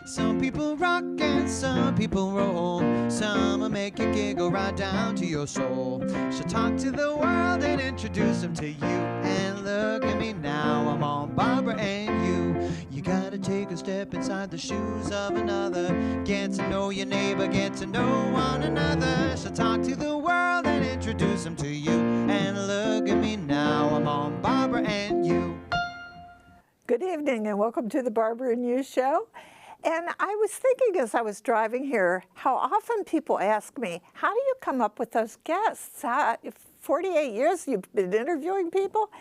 Some people rock and some people roll. Some will make you giggle right down to your soul. So talk to the world and introduce them to you. And look at me now, I'm on Barbara and you. You gotta take a step inside the shoes of another. Get to know your neighbor, get to know one another. So talk to the world and introduce them to you. And look at me now, I'm on Barbara and you. Good evening and welcome to the Barbara and You show. And I was thinking as I was driving here, how often people ask me, how do you come up with those guests? 48 years you've been interviewing people?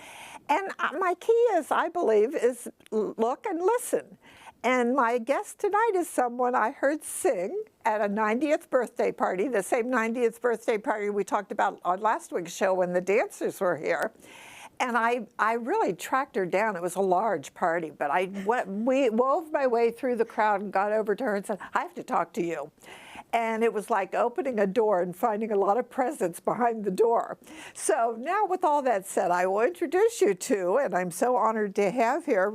And my key is, I believe, is look and listen. And my guest tonight is someone I heard sing at a 90th birthday party, the same 90th birthday party we talked about on last week's show when the dancers were here. And I really tracked her down. It was a large party, but we wove my way through the crowd and got over to her and said, I have to talk to you. And it was like opening a door and finding a lot of presents behind the door. So now with all that said, I will introduce you to, and I'm so honored to have here,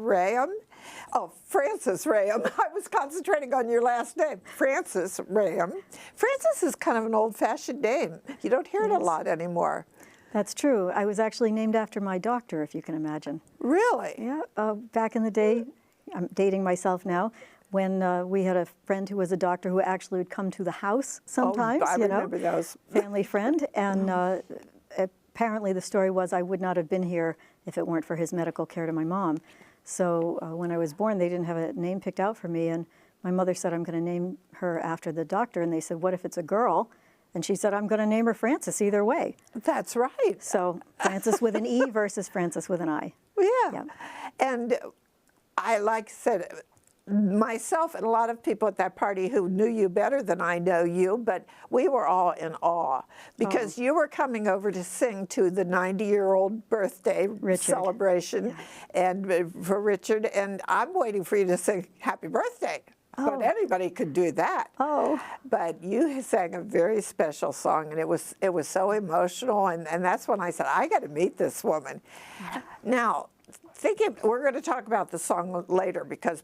Frances Rahaim. I was concentrating on your last name, Frances Rahaim. Frances is kind of an old-fashioned name. You don't hear it a lot anymore. That's true. I was actually named after my doctor, if you can imagine. Really? Yeah. Back in the day, I'm dating myself now, when we had a friend who was a doctor who actually would come to the house sometimes. I remember those. Family friend. And apparently the story was I would not have been here if it weren't for his medical care to my mom. So when I was born, they didn't have a name picked out for me. And my mother said, I'm going to name her after the doctor. And they said, what if it's a girl? And she said, I'm going to name her Frances either way. That's right. So Frances with an E versus Frances with an I. Yeah. And like I said, myself and a lot of people at that party who knew you better than I know you, but we were all in awe because you were coming over to sing to the 90-year-old birthday celebration and for Richard, and I'm waiting for you to sing happy birthday. But anybody could do that. But you sang a very special song, and it was so emotional, and that's when I said, I got to meet this woman. Now, we're going to talk about the song later because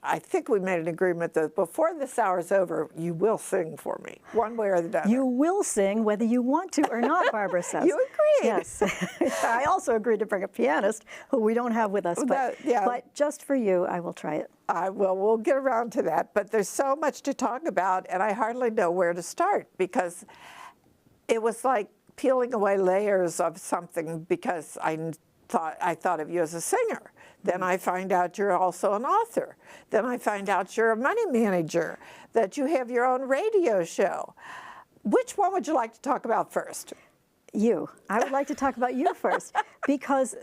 I think we made an agreement that before this hour's over, you will sing for me, one way or the other. You will sing whether you want to or not, Barbara says. You agreed. Yes. I also agreed to bring a pianist who we don't have with us, but just for you, I will try it. We'll get around to that, but there's so much to talk about, and I hardly know where to start because it was like peeling away layers of something because I thought of you as a singer. Then I find out you're also an author. Then I find out you're a money manager, that you have your own radio show. Which one would you like to talk about first? You. I would like to talk about you first because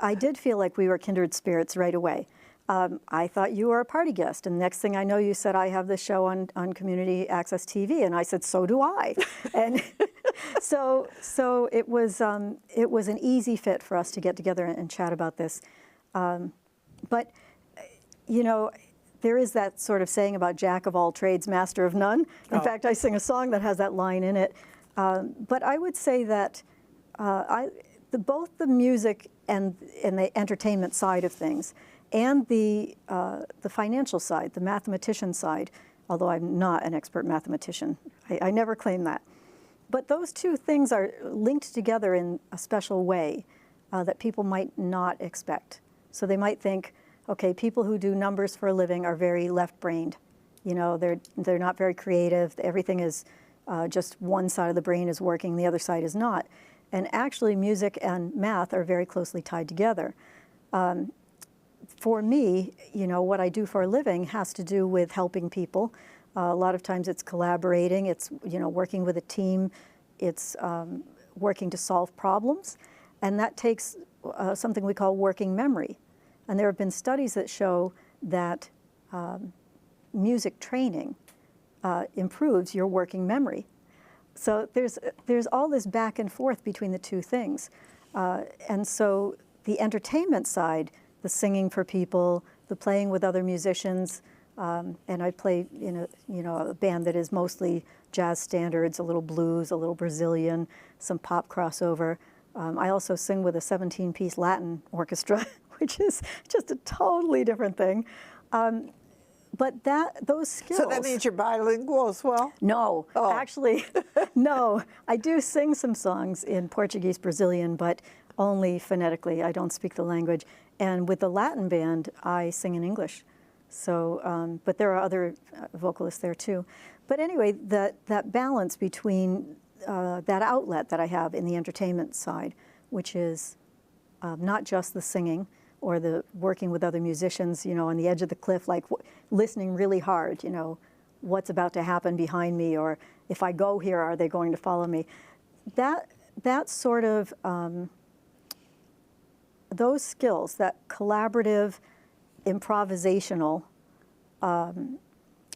I did feel like we were kindred spirits right away. I thought you were a party guest, and next thing I know, you said, I have this show on Community Access TV, and I said, so do I. And so it was an easy fit for us to get together and chat about this. But, you know, there is that sort of saying about jack of all trades, master of none. In fact, I sing a song that has that line in it. But I would say that both the music and the entertainment side of things and the financial side, the mathematician side, although I'm not an expert mathematician. I never claim that. But those two things are linked together in a special way that people might not expect. So they might think, okay, people who do numbers for a living are very left-brained. You know, they're not very creative. Everything is just one side of the brain is working, the other side is not. And actually, music and math are very closely tied together. For me, you know, what I do for a living has to do with helping people. A lot of times it's collaborating, it's, you know, working with a team, it's working to solve problems, and that takes something we call working memory. And there have been studies that show that music training improves your working memory. So there's all this back and forth between the two things. And so the entertainment side, the singing for people, the playing with other musicians, and I play in a band that is mostly jazz standards, a little blues, a little Brazilian, some pop crossover. I also sing with a 17-piece Latin orchestra, which is just a totally different thing. those skills. So that means you're bilingual as well? No, Oh. actually, no. I do sing some songs in Portuguese, Brazilian, but only phonetically. I don't speak the language. And with the Latin band, I sing in English. So, but there are other vocalists there too. But anyway, that balance between that outlet that I have in the entertainment side, which is not just the singing or the working with other musicians, you know, on the edge of the cliff, like listening really hard, you know, what's about to happen behind me, or if I go here, are they going to follow me? That sort of, those skills, that collaborative, improvisational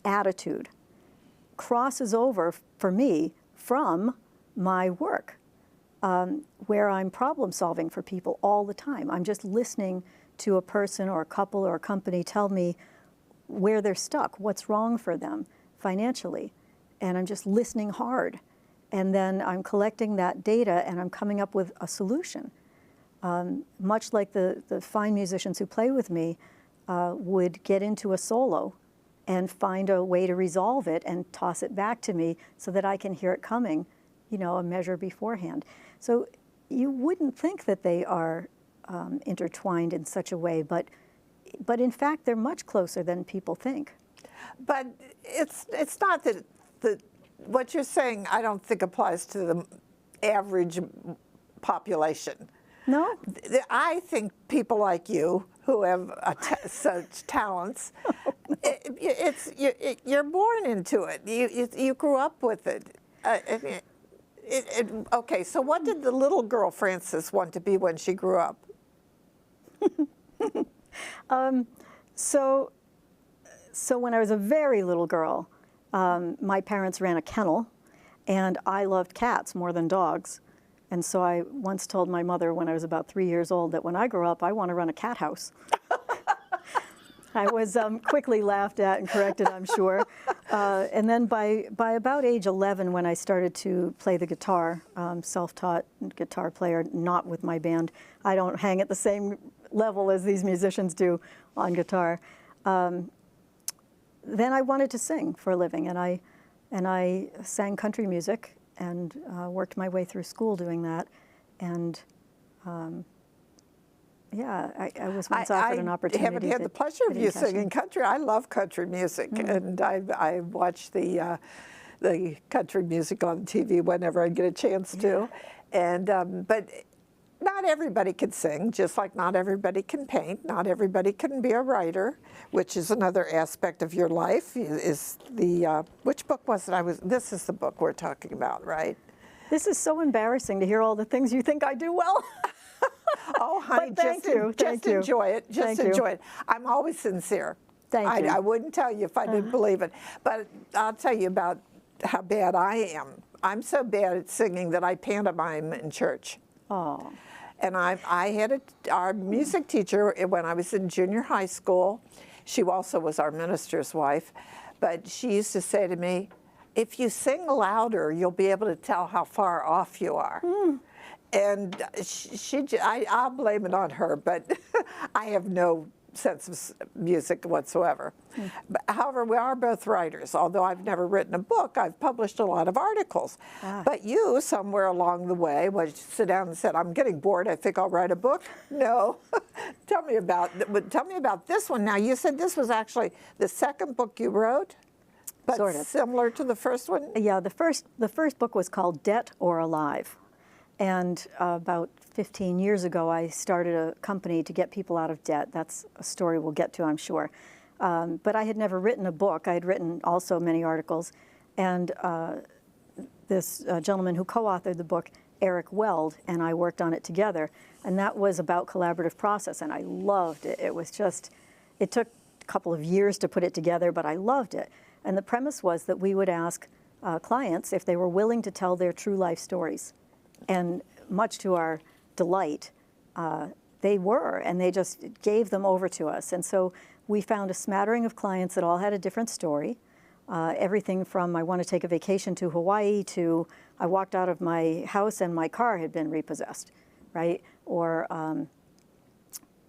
attitude crosses over for me from my work, where I'm problem solving for people all the time. I'm just listening to a person or a couple or a company tell me where they're stuck, what's wrong for them financially, and I'm just listening hard. And then I'm collecting that data and I'm coming up with a solution. Much like the fine musicians who play with me would get into a solo and find a way to resolve it and toss it back to me so that I can hear it coming, you know, a measure beforehand. So you wouldn't think that they are intertwined in such a way, but in fact, they're much closer than people think. But it's not that what you're saying, I don't think applies to the average population. No? I think people like you who have such talents, you're born into it. You grew up with it. Okay, so what did the little girl Frances want to be when she grew up? So when I was a very little girl, my parents ran a kennel, and I loved cats more than dogs. And so I once told my mother when I was about 3 years old that when I grow up, I want to run a cat house. I was quickly laughed at and corrected, I'm sure. And then by about age 11, when I started to play the guitar, self-taught guitar player, not with my band. I don't hang at the same level as these musicians do on guitar. Then I wanted to sing for a living, and I sang country music and worked my way through school doing that. And yeah, I was once offered an opportunity. I haven't had the pleasure of you singing country. I love country music, and I watch the country music on TV whenever I get a chance to. And but not everybody can sing, just like not everybody can paint. Not everybody can be a writer, which is another aspect of your life. Is the which book was it? This is the book we're talking about, right? This is so embarrassing to hear all the things you think I do well. Oh, honey, just enjoy it. Just enjoy it. I'm always sincere. Thank you. I wouldn't tell you if I didn't believe it. But I'll tell you about how bad I am. I'm so bad at singing that I pantomime in church. Oh. And I had our music teacher when I was in junior high school. She also was our minister's wife. But she used to say to me, if you sing louder, you'll be able to tell how far off you are. And I'll blame it on her, but I have no sense of music whatsoever. But, however, we are both writers. Although I've never written a book, I've published a lot of articles. But you, somewhere along the way, when you sit down and said, I'm getting bored, I think I'll write a book. No. Tell me about this one. Now, you said this was actually the second book you wrote, but sort of similar to the first one? Yeah, the first book was called Debt or Alive. And about 15 years ago, I started a company to get people out of debt. That's a story we'll get to, I'm sure. But I had never written a book. I had written also many articles. And this gentleman who co-authored the book, Eric Weld, and I worked on it together. And that was about collaborative process, and I loved it. It was just, it took a couple of years to put it together, but I loved it. And the premise was that we would ask clients if they were willing to tell their true life stories. And much to our delight, they were, and they just gave them over to us. And so we found a smattering of clients that all had a different story. Everything from I want to take a vacation to Hawaii to I walked out of my house and my car had been repossessed, right? Or,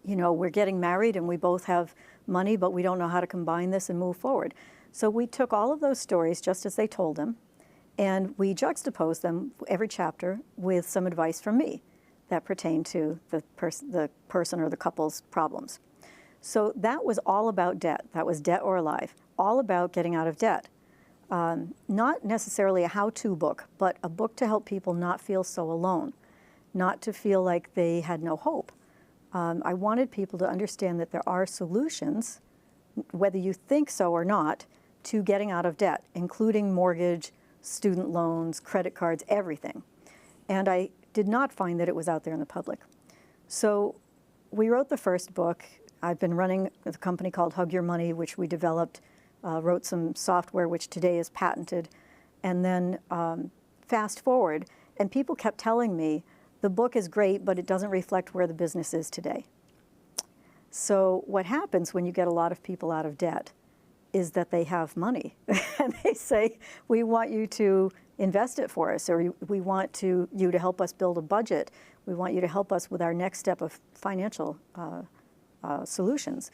you know, we're getting married and we both have money, but we don't know how to combine this and move forward. So we took all of those stories just as they told them, and we juxtaposed them, every chapter, with some advice from me that pertained to the person or the couple's problems. So that was all about debt. That was Debt or Alive, all about getting out of debt. Not necessarily a how-to book, but a book to help people not feel so alone, not to feel like they had no hope. I wanted people to understand that there are solutions, whether you think so or not, to getting out of debt, including mortgage, student loans, credit cards, everything. And I did not find that it was out there in the public. So we wrote the first book. I've been running a company called Hug Your Money, which we developed, wrote some software which today is patented, and then fast forward, and people kept telling me, the book is great, but it doesn't reflect where the business is today. So what happens when you get a lot of people out of debt is that they have money, and they say, we want you to invest it for us, or we want you to help us build a budget. We want you to help us with our next step of financial solutions.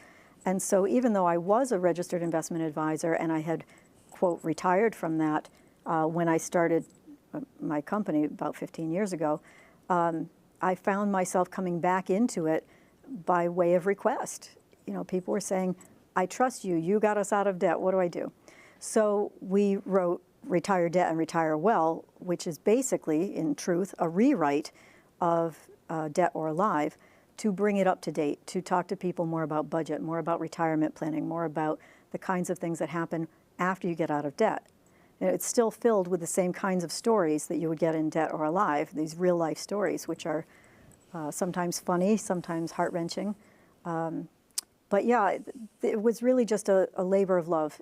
And so even though I was a registered investment advisor and I had, quote, retired from that when I started my company about 15 years ago, I found myself coming back into it by way of request. You know, people were saying, I trust you, you got us out of debt, what do I do? So we wrote Retire Debt and Retire Well, which is basically, in truth, a rewrite of Debt or Alive, to bring it up to date, to talk to people more about budget, more about retirement planning, more about the kinds of things that happen after you get out of debt. And it's still filled with the same kinds of stories that you would get in Debt or Alive, these real life stories, which are sometimes funny, sometimes heart-wrenching. But yeah, it was really just a labor of love.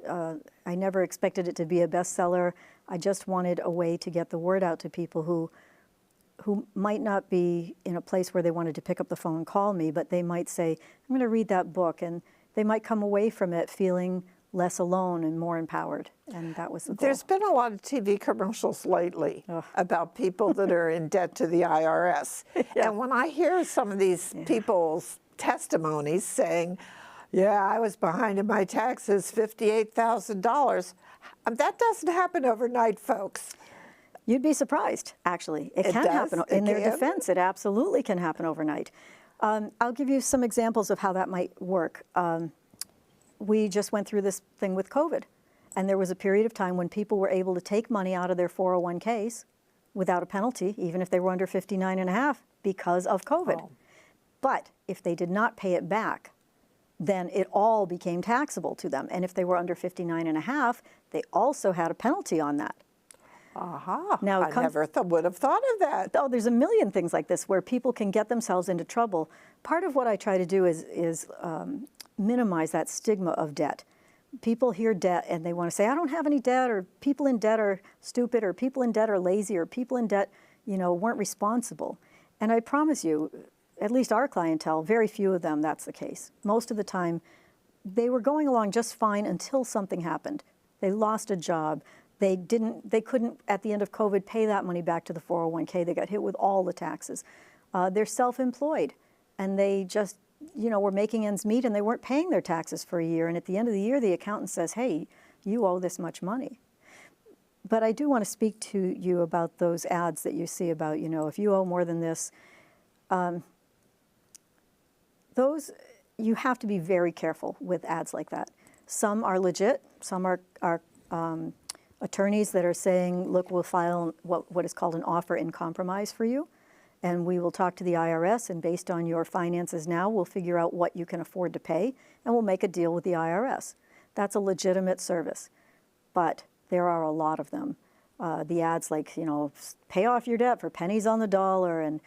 I never expected it to be a bestseller. I just wanted a way to get the word out to people who might not be in a place where they wanted to pick up the phone and call me, but they might say, I'm going to read that book, and they might come away from it feeling less alone and more empowered, and that was the goal. There's been a lot of TV commercials lately about people that are in debt to the IRS. Yeah. And when I hear some of these people's testimonies saying, yeah, I was behind in my taxes $58,000, that doesn't happen overnight, folks. You'd be surprised, actually. It can happen. In their defense, it absolutely can happen overnight. I'll give you some examples of how that might work. We just went through this thing with COVID, and there was a period of time when people were able to take money out of their 401ks without a penalty, even if they were under 59.5, because of COVID. Oh. But if they did not pay it back, then it all became taxable to them. And if they were under 59.5, they also had a penalty on that. Now, I never would have thought of that. Oh, there's a million things like this where people can get themselves into trouble. Part of what I try to do is minimize that stigma of debt. People hear debt and they want to say, I don't have any debt, or people in debt are stupid, or people in debt are lazy, or people in debt, weren't responsible. And I promise you, at least our clientele, very few of them, that's the case. Most of the time, they were going along just fine until something happened. They lost a job. They couldn't, at the end of COVID, pay that money back to the 401k. They got hit with all the taxes. They're self-employed, and they just, were making ends meet, and they weren't paying their taxes for a year. And at the end of the year, the accountant says, hey, you owe this much money. But I do want to speak to you about those ads that you see about, if you owe more than this. Those, you have to be very careful with ads like that. Some are legit. Some are attorneys that are saying, look, we'll file what is called an offer in compromise for you, and we will talk to the IRS, and based on your finances now, we'll figure out what you can afford to pay, and we'll make a deal with the IRS. That's a legitimate service, but there are a lot of them. The ads like, pay off your debt for pennies on the dollar, and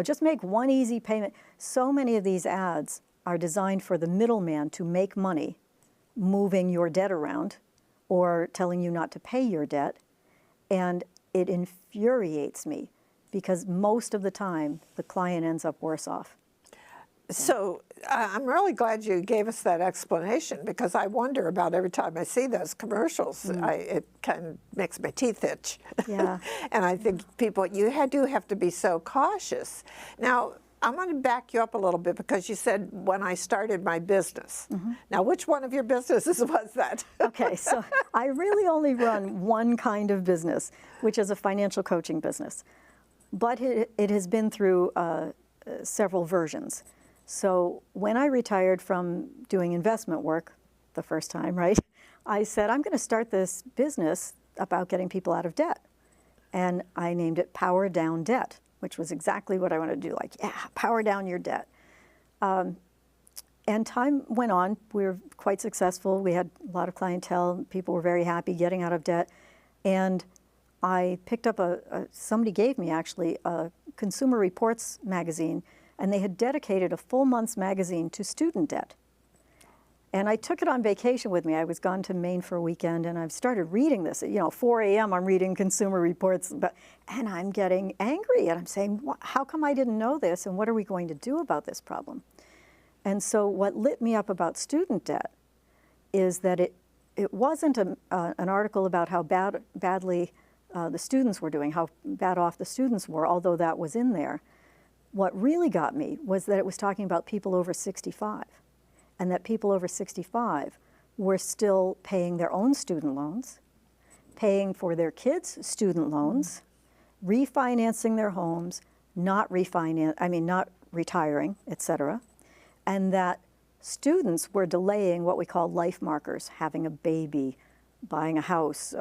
just make one easy payment. So many of these ads are designed for the middleman to make money moving your debt around, or telling you not to pay your debt, and it infuriates me because most of the time the client ends up worse off. So I'm really glad you gave us that explanation, because I wonder about every time I see those commercials, it kind of makes my teeth itch. Yeah. And I think people, you do have to be so cautious. Now, I'm going to back you up a little bit because you said when I started my business. Now, which one of your businesses was that? Okay, so I really only run one kind of business, which is a financial coaching business. But it has been through several versions. So when I retired from doing investment work the first time, right, I said, I'm going to start this business about getting people out of debt. And I named it Power Down Debt, which was exactly what I wanted to do, like, yeah, power down your debt. And time went on. We were quite successful. We had a lot of clientele. People were very happy getting out of debt. And I picked up somebody gave me actually a Consumer Reports magazine, and they had dedicated a full month's magazine to student debt. And I took it on vacation with me. I was gone to Maine for a weekend, and I've started reading this. You know, 4 a.m. I'm reading Consumer Reports, and I'm getting angry, and I'm saying, how come I didn't know this, and what are we going to do about this problem? And so what lit me up about student debt is that it wasn't an article about how badly the students were doing, how bad off the students were, although that was in there. What really got me was that it was talking about people over 65, and that people over 65 were still paying their own student loans, paying for their kids' student loans, refinancing their homes, not retiring, et cetera, and that students were delaying what we call life markers, having a baby, buying a house,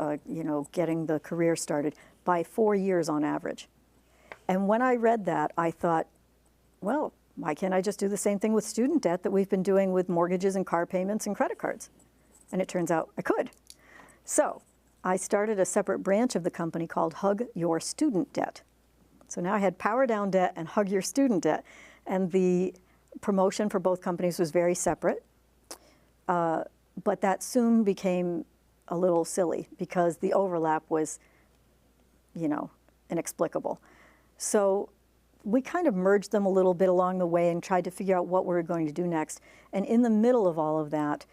getting the career started, by 4 years on average. And when I read that, I thought, well, why can't I just do the same thing with student debt that we've been doing with mortgages and car payments and credit cards? And it turns out I could. So I started a separate branch of the company called Hug Your Student Debt. So now I had Power Down Debt and Hug Your Student Debt. And the promotion for both companies was very separate. But that soon became a little silly because the overlap was, inexplicable. So we kind of merged them a little bit along the way and tried to figure out what we were going to do next. And in the middle of all of that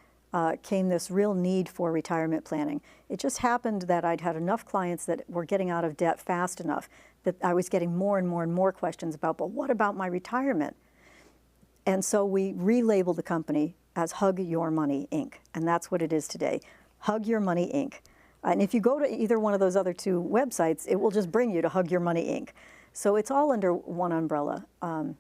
came this real need for retirement planning. It just happened that I'd had enough clients that were getting out of debt fast enough that I was getting more and more and more questions about, but what about my retirement? And so we relabeled the company as Hug Your Money, Inc. And that's what it is today, Hug Your Money, Inc. And if you go to either one of those other two websites, it will just bring you to Hug Your Money, Inc. So it's all under one umbrella. Now,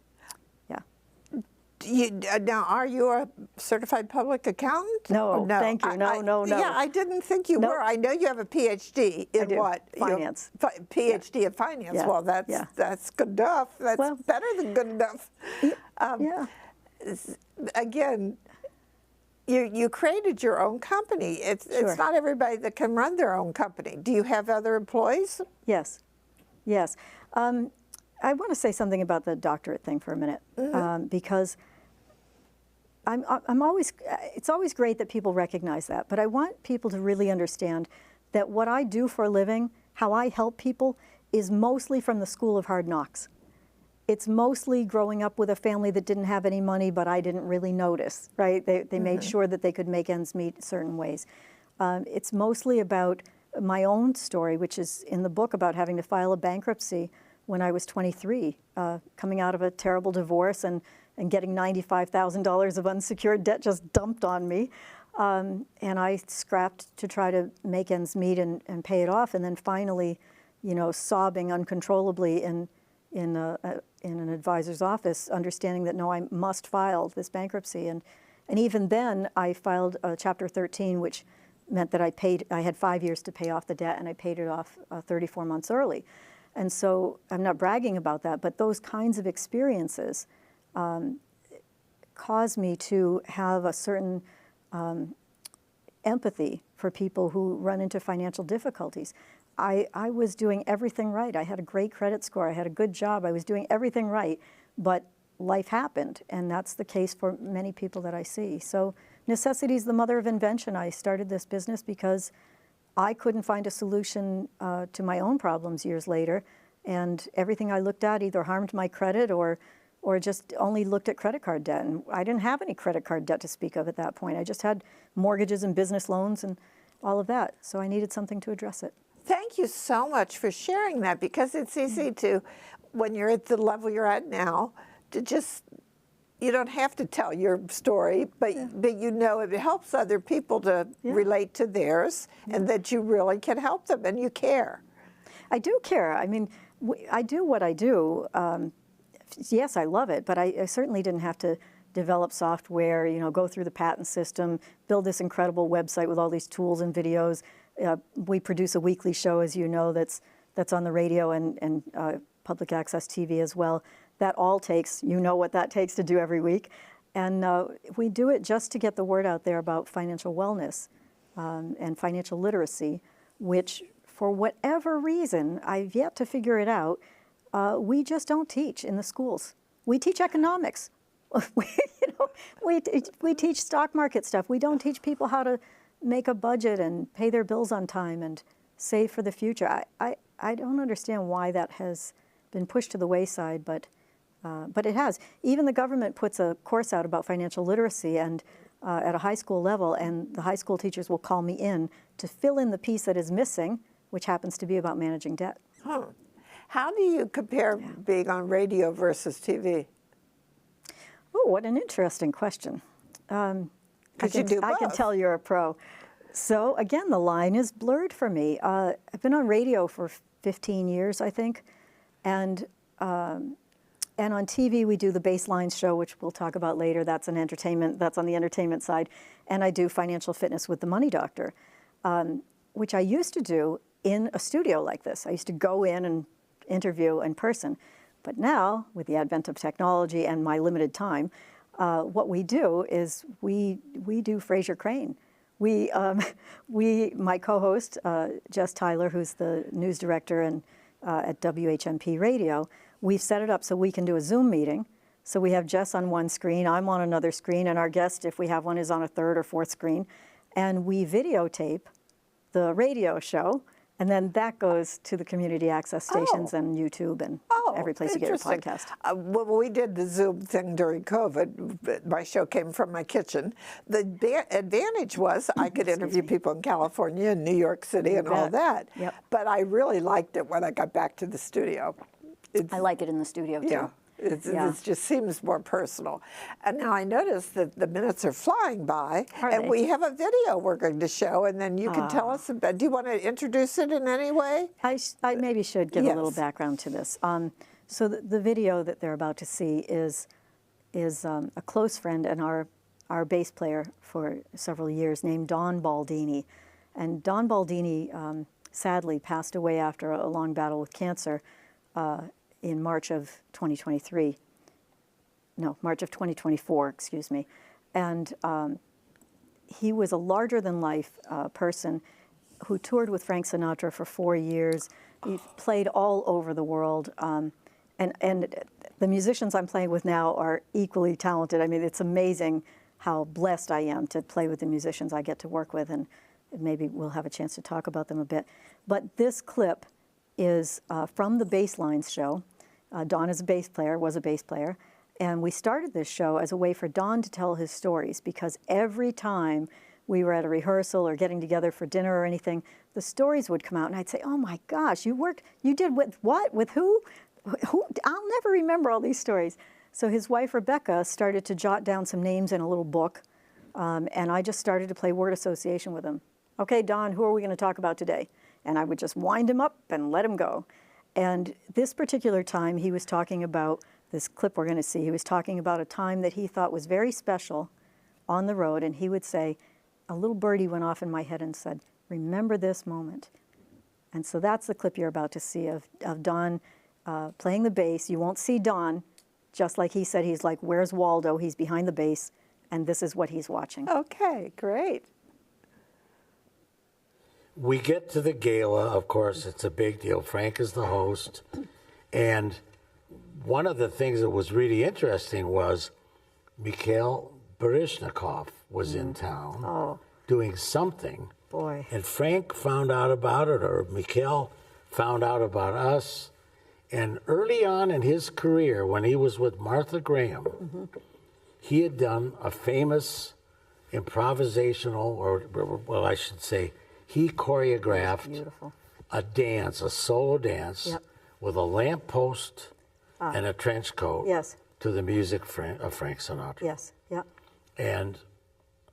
are you a certified public accountant? No, thank you. No. Yeah, I didn't think you were. I know you have a Ph.D. in what? Finance. Ph.D. in finance. Yeah. Well, that's good enough. That's better than good enough. Again, you created your own company. It's not everybody that can run their own company. Do you have other employees? Yes. I want to say something about the doctorate thing for a minute, because it's always great that people recognize that, but I want people to really understand that what I do for a living, how I help people, is mostly from the school of hard knocks. It's mostly growing up with a family that didn't have any money, but I didn't really notice, right? They made sure that they could make ends meet certain ways. It's mostly about my own story, which is in the book about having to file a bankruptcy when I was 23, coming out of a terrible divorce and getting $95,000 of unsecured debt just dumped on me. And I scrapped to try to make ends meet and pay it off. And then finally, sobbing uncontrollably in an advisor's office, understanding that no, I must file this bankruptcy. And even then, I filed Chapter 13, which meant that I had 5 years to pay off the debt, and I paid it off 34 months early. And so I'm not bragging about that, but those kinds of experiences caused me to have a certain empathy for people who run into financial difficulties. I was doing everything right. I had a great credit score. I had a good job. I was doing everything right, but life happened, and that's the case for many people that I see. So necessity is the mother of invention. I started this business because I couldn't find a solution to my own problems years later, and everything I looked at either harmed my credit or just only looked at credit card debt. And I didn't have any credit card debt to speak of at that point. I just had mortgages and business loans and all of that. So I needed something to address it. Thank you so much for sharing that, because it's easy to, when you're at the level you're at now, to just, you don't have to tell your story, but you know it helps other people to relate to theirs, and that you really can help them and you care. I do care. I mean, I do what I do. Yes, I love it, but I certainly didn't have to develop software, you know, go through the patent system, build this incredible website with all these tools and videos. We produce a weekly show, as you know, that's on the radio and public access TV as well. That all takes, you know what that takes to do every week. And we do it just to get the word out there about financial wellness and financial literacy, which for whatever reason, I've yet to figure it out, we just don't teach in the schools. We teach economics. We teach stock market stuff. We don't teach people how to make a budget and pay their bills on time and save for the future. I don't understand why that has been pushed to the wayside, but it has. Even the government puts a course out about financial literacy and at a high school level, and the high school teachers will call me in to fill in the piece that is missing, which happens to be about managing debt. Huh. How do you compare being on radio versus TV? Oh, what an interesting question. I can tell you're a pro. So again, the line is blurred for me. I've been on radio for 15 years, I think, and on TV we do the Baseline show, which we'll talk about later. That's on the entertainment side, and I do financial fitness with the Money Doctor, which I used to do in a studio like this. I used to go in and interview in person. But now, with the advent of technology and my limited time, what we do is we do Fraser Crane. My co-host, Jess Tyler, who's the news director at WHMP Radio, we've set it up so we can do a Zoom meeting. So we have Jess on one screen, I'm on another screen, and our guest, if we have one, is on a third or fourth screen. And we videotape the radio show, and then that goes to the community access stations and YouTube and every place you get your podcast. When we did the Zoom thing during COVID, my show came from my kitchen. The advantage was I could interview people in California and New York City and all that. Yep. But I really liked it when I got back to the studio. I like it in the studio too. Yeah. It just seems more personal. And now I notice that the minutes are flying by, and we have a video we're going to show, and then you can tell us about. Do you want to introduce it in any way? I maybe should give a little background to this. So the video that they're about to see is a close friend and our bass player for several years named Don Baldini. And Don Baldini sadly passed away after a long battle with cancer in March of 2023. No, March of 2024, excuse me. And he was a larger-than-life person who toured with Frank Sinatra for 4 years. He played all over the world. And the musicians I'm playing with now are equally talented. I mean, it's amazing how blessed I am to play with the musicians I get to work with, and maybe we'll have a chance to talk about them a bit. But this clip is from the Baselines show. Don is a bass player, was a bass player, and we started this show as a way for Don to tell his stories, because every time we were at a rehearsal or getting together for dinner or anything, the stories would come out, and I'd say, "Oh my gosh, you did with what? With who? I'll never remember all these stories." So his wife Rebecca started to jot down some names in a little book, and I just started to play word association with him. Okay, Don, who are we going to talk about today? And I would just wind him up and let him go. And this particular time, he was talking about, this clip we're going to see, he was talking about a time that he thought was very special on the road, and he would say, a little birdie went off in my head and said, "Remember this moment." And so that's the clip you're about to see of Don playing the bass. You won't see Don, just like he said, he's like, "Where's Waldo?" He's behind the bass, and this is what he's watching. Okay, great. We get to the gala, of course, it's a big deal. Frank is the host. And one of the things that was really interesting was Mikhail Baryshnikov was in town doing something. Boy. And Frank found out about it, or Mikhail found out about us. And early on in his career, when he was with Martha Graham, he had done a famous improvisational, or well, I should say, he choreographed a dance, a solo dance, with a lamppost and a trench coat. Yes. to the music of Frank Sinatra. Yes, yeah. And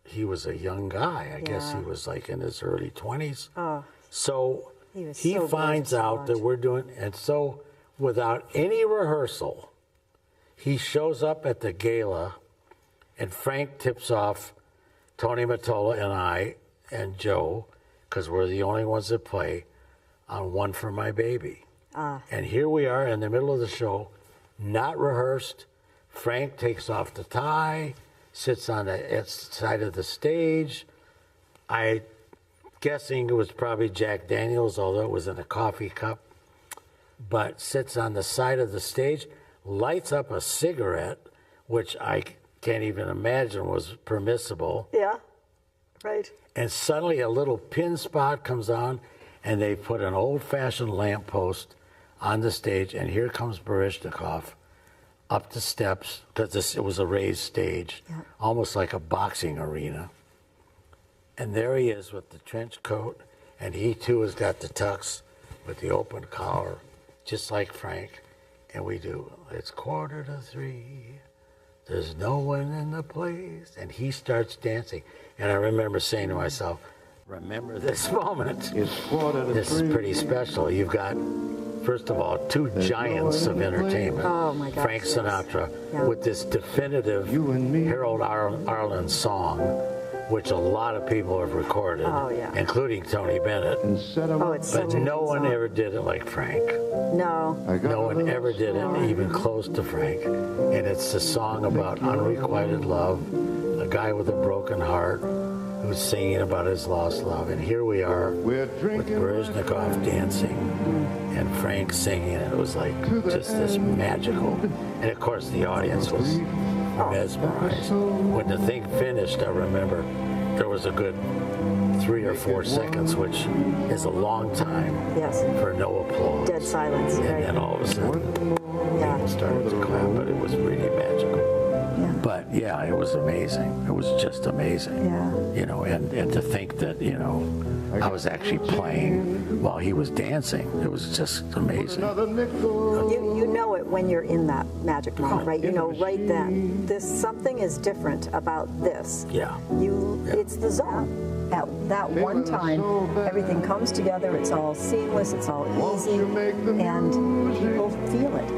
he was a young guy. I guess he Yeah. was like in his early 20s. Oh, So was he so finds gorgeous to out that watch. we're doing, and so without any rehearsal, he shows up at the gala, and Frank tips off Tony Mottola and I and Joe, because we're the only ones that play, on One for My Baby. And here we are in the middle of the show, not rehearsed. Frank takes off the tie, sits on the side of the stage. I guessing it was probably Jack Daniels, although it was in a coffee cup, but sits on the side of the stage, lights up a cigarette, which I can't even imagine was permissible. yeah, right. And suddenly a little pin spot comes on, and they put an old-fashioned lamppost on the stage, and here comes Baryshnikov up the steps, because it was a raised stage, almost like a boxing arena. And there he is with the trench coat, and he too has got the tux with the open collar, just like Frank. And we do, it's 2:45, there's no one in the place. And he starts dancing. And I remember saying to myself, remember this moment. It's 2:45. This is pretty special. You've got, first of all, two giants of entertainment. Oh, my gosh, Frank yes. Sinatra Yeah. with this definitive You and me. Harold Arlen song, which a lot of people have recorded, Oh, yeah. including Tony Bennett. And set 'em Oh, up. it's But such a no good one song. ever did it like Frank. No. I got No a one little ever did it even close to Frank. And it's a song about unrequited love, a guy with a broken heart who's singing about his lost love. And here we are We're with drinking Baryshnikov dancing and Frank singing. And it was like just this magical. And of course the audience was mesmerized. When the thing finished, I remember there was a good 3 or 4 seconds, which is a long time Yes. for no applause. Dead silence. And Right. then all of a sudden, Yeah. people started to clap, but it was really magical. Yeah. But yeah, it was amazing. It was just amazing. Yeah. You know, and to think that, you know, I was actually playing while he was dancing. It was just amazing. Another nickel. You know it when you're in that magic moment, right? You know right then. Something is different about this. Yeah. It's the zone. At that one time, everything comes together. It's all seamless. It's all easy, and people feel it.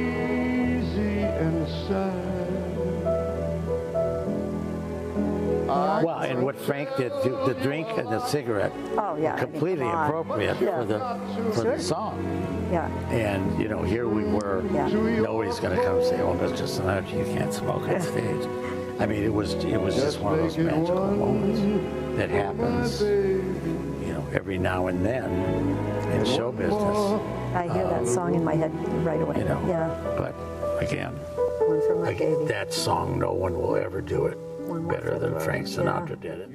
Easy and sad. Well, and what Frank did, the drink and the cigarette, Oh yeah. I mean, completely come on. appropriate Yeah. for Sure. the song. Yeah. And, you know, here we were. Yeah. Nobody's going to come and say, oh, Mr. Sinatra, you can't smoke on stage. I mean, it was just one of those magical moments that happens, you know, every now and then in show business, I hear that song in my head right away. you know. Yeah. But again, One for my baby. that song, no one will ever do it One more better for than the Frank road. Sinatra Yeah. did it.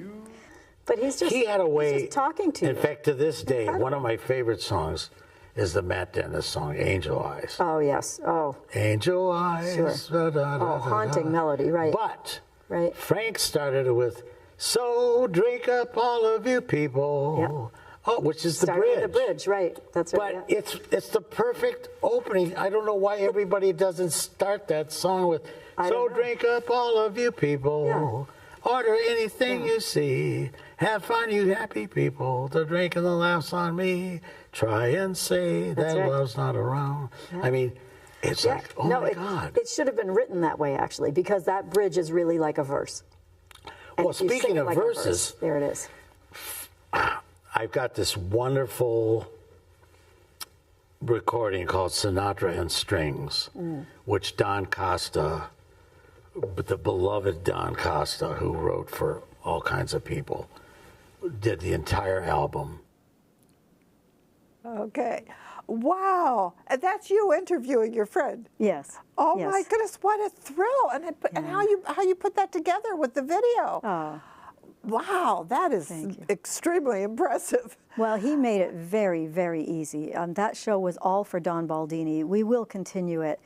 But he's just He had a he's way, just talking to in you. fact, to this day, Incredible. one of my favorite songs is the Matt Dennis song, Angel Eyes. Oh yes. Oh. Angel Eyes. Sure. Da-da-da-da-da. Oh, haunting melody, right? But Right. Frank started it with, so drink up all of you people. Yeah. Oh, which is the Started bridge. with the bridge, right? That's right. But yeah. it's the perfect opening. I don't know why everybody doesn't start that song with, I so don't know. drink up all of you people. Yeah. Order anything you see. Have fun, you happy people. The drink and the laughs on me. Try and say That's that right. love's not around. I mean, it's Yeah. like, oh no, my God. it should have been written that way actually, because that bridge is really like a verse. And Well, if you speaking sing it of like a verses, verse, there it is. I've got this wonderful recording called Sinatra and Strings, which Don Costa, the beloved Don Costa, who wrote for all kinds of people, did the entire album. Okay. Wow. And that's you interviewing your friend. Yes. Oh yes. my goodness, what a thrill. And how you put that together with the video. Oh. Wow, that is Thank you. extremely impressive. Well, he made it very, very easy. That show was all for Don Baldini. We will continue it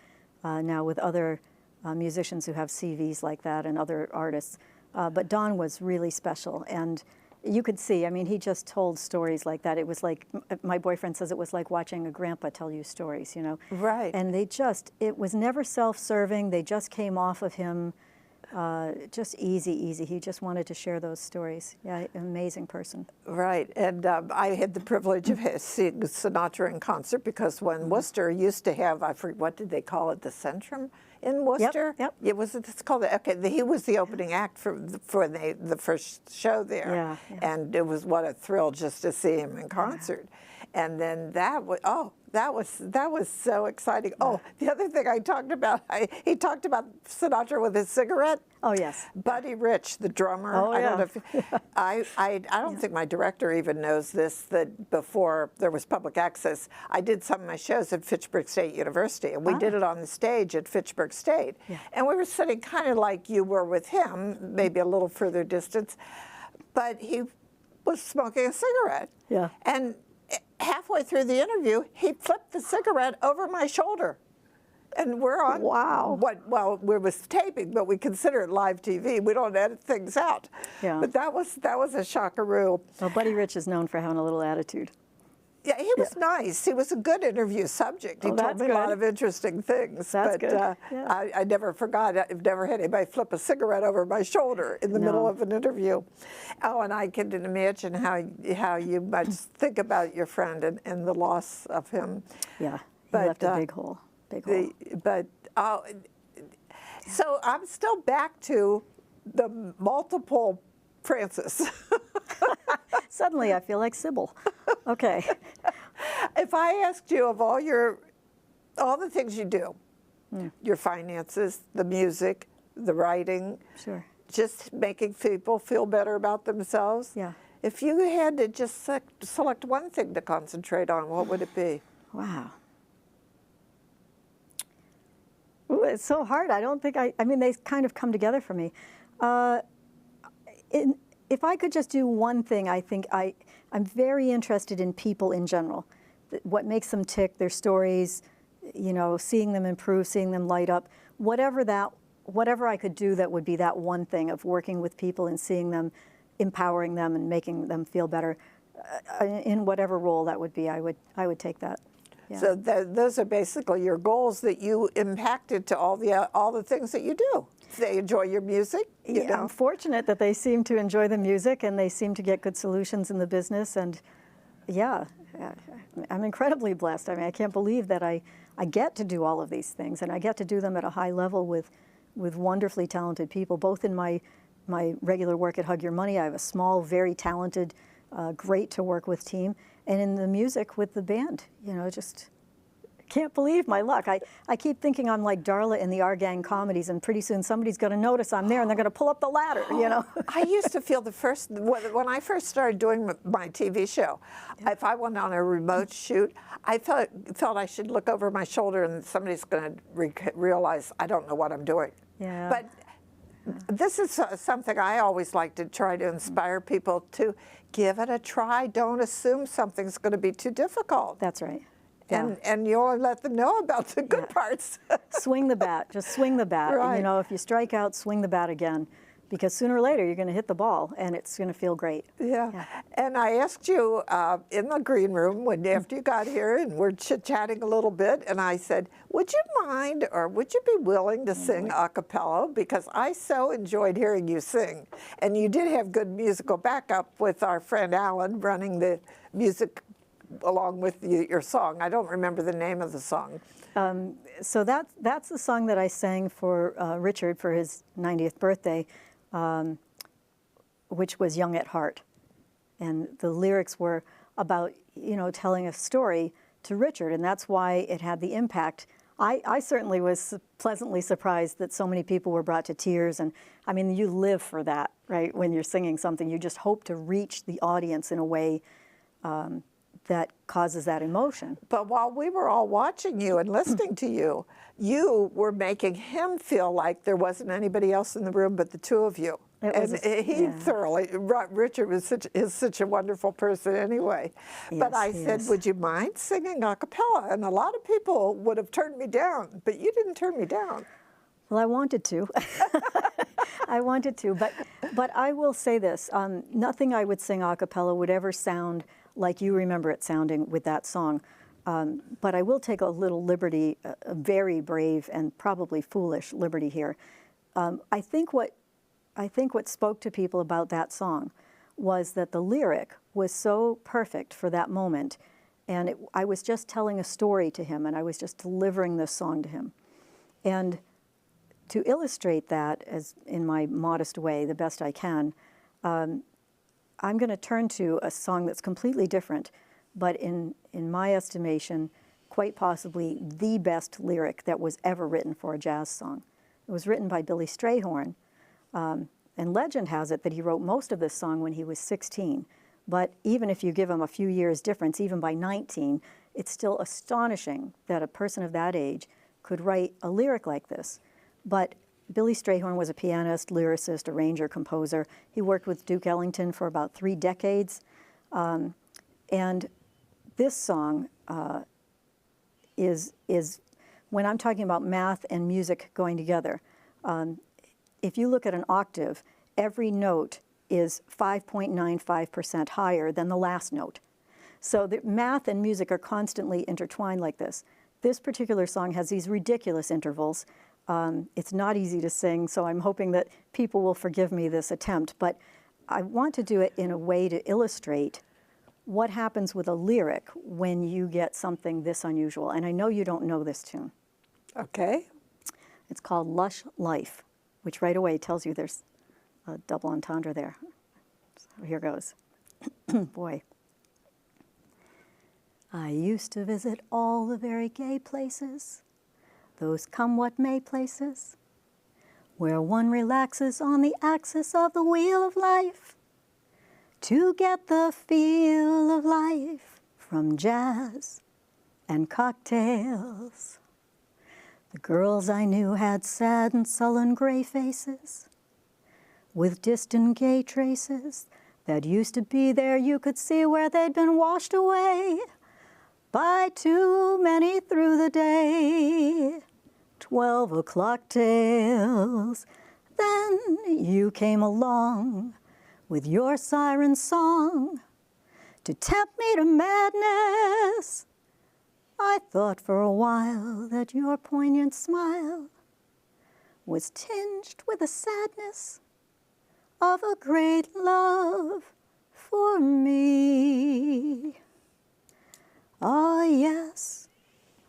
now with other musicians who have CVs like that and other artists. But Don was really special, and You could see, I mean, he just told stories like that. It was like, my boyfriend says it was like watching a grandpa tell you stories, you know? Right. And it was never self-serving. They just came off of him, just easy. He just wanted to share those stories. Yeah, amazing person. Right, and I had the privilege of seeing Sinatra in concert because when Worcester used to have, I forget, what did they call it, the Centrum in Worcester? Yep. It's called, he was the opening act for the first show there. Yeah. And it was, what a thrill just to see him in concert. And then that was so exciting. Oh, the other thing I talked about, he talked about Sinatra with his cigarette. Oh, yes. Buddy Rich, the drummer. Oh, I yeah. don't know if, I don't think my director even knows this, that before there was public access, I did some of my shows at Fitchburg State University, and we did it on the stage at Fitchburg State. Yeah. And we were sitting kind of like you were with him, maybe a little further distance, but he was smoking a cigarette. Yeah. And halfway through the interview, he flipped the cigarette over my shoulder. And we're on, well, we was taping, but we consider it live TV. We don't edit things out. Yeah. But that was a shockaroo. Well, Buddy Rich is known for having a little attitude. Yeah, he was nice. He was a good interview subject. He told me a lot of interesting things. That's but good. Yeah. I never forgot. I've never had anybody flip a cigarette over my shoulder in the middle of an interview. Oh, and I can imagine how you must think about your friend and the loss of him. Yeah, he left a big hole. So I'm still back to the multiple Frances. Suddenly I feel like Sybil. Okay. If I asked you of all the things you do, your finances, the music, the writing, Sure. just making people feel better about themselves. Yeah. If you had to just select one thing to concentrate on, what would it be? Wow. Ooh, it's so hard. I don't think I mean, they kind of come together for me. If I could just do one thing, I think I'm very interested in people in general. What makes them tick, their stories, you know, seeing them improve, seeing them light up. Whatever I could do that would be that one thing of working with people and seeing them, empowering them and making them feel better. In whatever role that would be, I would take that. Yeah. So those are basically your goals that you impacted to all the things that you do. They enjoy your music. You know? I'm fortunate that they seem to enjoy the music and they seem to get good solutions in the business. And yeah, I'm incredibly blessed. I mean, I can't believe that I get to do all of these things, and I get to do them at a high level with wonderfully talented people, both in my regular work at Hug Your Money. I have a small, very talented, great to work with team, and in the music with the band. You know, just can't believe my luck. I keep thinking I'm like Darla in the Our Gang comedies, and pretty soon somebody's going to notice I'm there and they're going to pull up the ladder, you know. I used to feel when I first started doing my TV show, if I went on a remote shoot, I felt I should look over my shoulder and somebody's going to realize I don't know what I'm doing. Yeah. But this is something I always like to try to inspire people to give it a try. Don't assume something's going to be too difficult. That's right. Yeah. And you only let them know about the good parts. Swing the bat. Just swing the bat. Right. And, you know, if you strike out, swing the bat again. Because sooner or later, you're going to hit the ball, and it's going to feel great. Yeah. And I asked you in the green room after you got here, and we're chit-chatting a little bit, and I said, would you mind or would you be willing to sing a cappella? Because I so enjoyed hearing you sing. And you did have good musical backup with our friend Alan running the music along with your song. I don't remember the name of the song. So that's the song that I sang for Richard for his 90th birthday, which was Young at Heart. And the lyrics were about, you know, telling a story to Richard, and that's why it had the impact. I certainly was pleasantly surprised that so many people were brought to tears. And I mean, you live for that, right? When you're singing something, you just hope to reach the audience in a way that causes that emotion. But while we were all watching you and listening to you, you were making him feel like there wasn't anybody else in the room but the two of you. Richard is such a wonderful person anyway. Yes, but I said, would you mind singing a cappella? And a lot of people would have turned me down, but you didn't turn me down. Well, I wanted to. I wanted to, but I will say this: nothing I would sing a cappella would ever sound like you remember it sounding with that song. But I will take a little liberty, a very brave and probably foolish liberty here. I think what spoke to people about that song was that the lyric was so perfect for that moment, and I was just telling a story to him, and I was just delivering this song to him. And to illustrate that, as in my modest way, the best I can, I'm going to turn to a song that's completely different, but in my estimation, quite possibly the best lyric that was ever written for a jazz song. It was written by Billy Strayhorn, and legend has it that he wrote most of this song when he was 16. But even if you give him a few years difference, even by 19, it's still astonishing that a person of that age could write a lyric like this. But Billy Strayhorn was a pianist, lyricist, arranger, composer. He worked with Duke Ellington for about 3 decades. And this song is when I'm talking about math and music going together, if you look at an octave, every note is 5.95% higher than the last note. So the math and music are constantly intertwined like this. This particular song has these ridiculous intervals. It's not easy to sing, so I'm hoping that people will forgive me this attempt, but I want to do it in a way to illustrate what happens with a lyric when you get something this unusual. And I know you don't know this tune. Okay. It's called Lush Life, which right away tells you there's a double entendre there. So here goes. Boy. I used to visit all the very gay places, those come-what-may places, where one relaxes on the axis of the wheel of life to get the feel of life from jazz and cocktails. The girls I knew had sad and sullen gray faces with distant gay traces that used to be there. You could see where they'd been washed away by too many through the day. 12 o'clock tales. Then you came along with your siren song to tempt me to madness. I thought for a while that your poignant smile was tinged with the sadness of a great love for me. Ah, yes,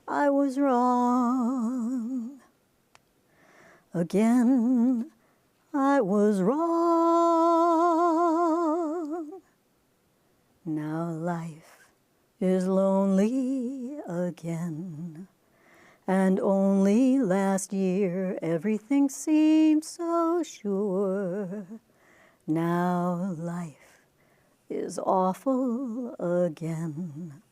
I was wrong. Again, I was wrong. Now life is lonely again, and only last year everything seemed so sure. Now life is awful again.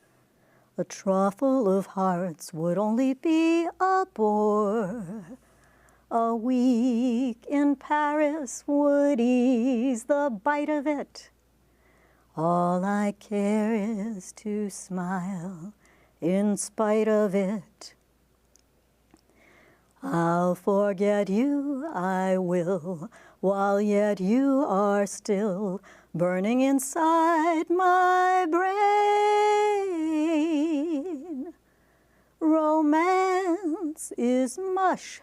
A truffle of hearts would only be a bore. A week in Paris would ease the bite of it. All I care is to smile in spite of it. I'll forget you, I will, while yet you are still burning inside my brain. Romance is mush,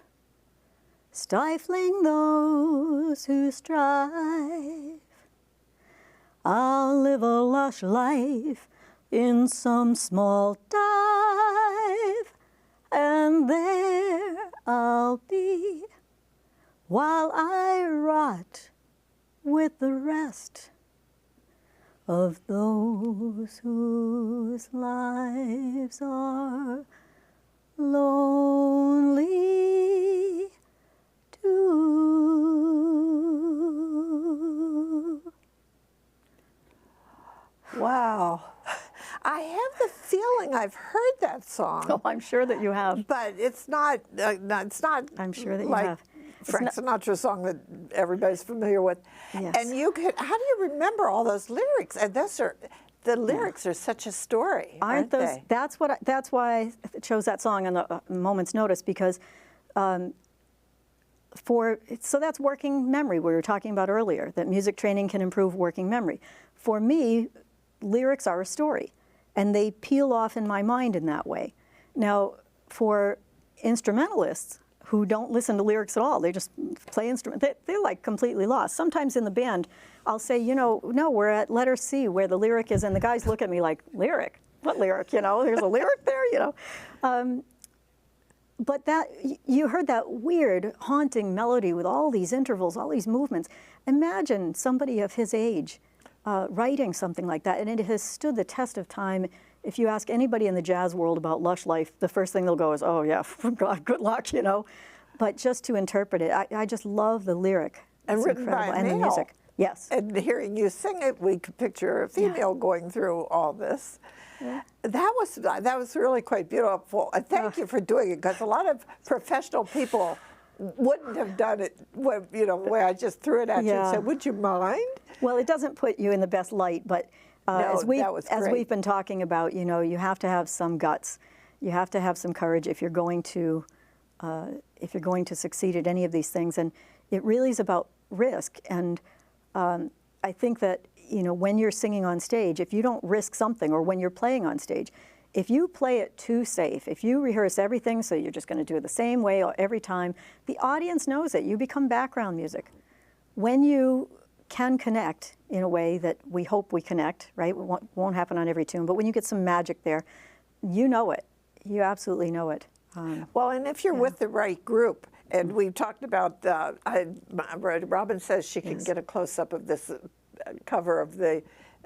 stifling those who strive. I'll live a lush life in some small dive, and there I'll be while I rot with the rest of those whose lives are lonely too. Wow. I have the feeling I've heard that song. Oh, I'm sure that you have. But it's not. It's not. I'm sure that you like have. Frank Sinatra's song that everybody's familiar with. Yes. And you could. How do you remember all those lyrics? And the lyrics are such a story, aren't those? they? That's why I chose that song on a moment's notice, because so that's working memory we were talking about earlier, that music training can improve working memory. For me, lyrics are a story, and they peel off in my mind in that way. Now, for instrumentalists who don't listen to lyrics at all, they just play instruments, they're like completely lost. Sometimes in the band, I'll say, no, we're at letter C where the lyric is, and the guys look at me like, lyric? What lyric? There's a lyric there, But you heard that weird, haunting melody with all these intervals, all these movements. Imagine somebody of his age writing something like that, and it has stood the test of time. If you ask anybody in the jazz world about Lush Life, the first thing they'll go is, oh yeah, God, good luck, But just to interpret it, I just love the lyric. And it's written incredible. by a And the male. music. Yes. And hearing you sing it, we could picture a female going through all this. Yeah. That was really quite beautiful. And thank you for doing it, because a lot of professional people wouldn't have done it where I just threw it at you and said, would you mind? Well, it doesn't put you in the best light, but as we've been talking about, you have to have some guts. You have to have some courage if you're going to succeed at any of these things. And it really is about risk. And I think that when you're singing on stage, if you don't risk something, or when you're playing on stage, if you play it too safe, if you rehearse everything so you're just going to do it the same way every time, the audience knows it. You become background music. When you can connect in a way that we hope we connect, right? It won't happen on every tune, but when you get some magic there, you know it. You absolutely know it. Well, and if you're with the right group, and we've talked about, Robin says she can get a close-up of this cover of the...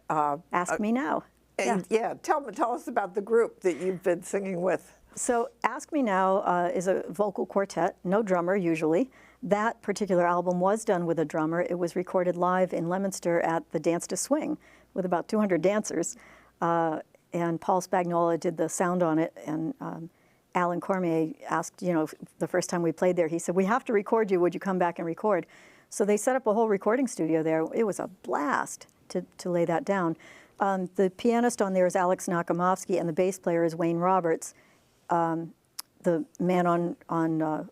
Ask Me Now. Tell us about the group that you've been singing with. So Ask Me Now is a vocal quartet, no drummer usually. That particular album was done with a drummer. It was recorded live in Leominster at the Dance to Swing with about 200 dancers. And Paul Spagnola did the sound on it, and Alan Cormier asked, the first time we played there, he said, we have to record you, would you come back and record? So they set up a whole recording studio there. It was a blast to lay that down. The pianist on there is Alex Nakamovsky, and the bass player is Wayne Roberts. The man on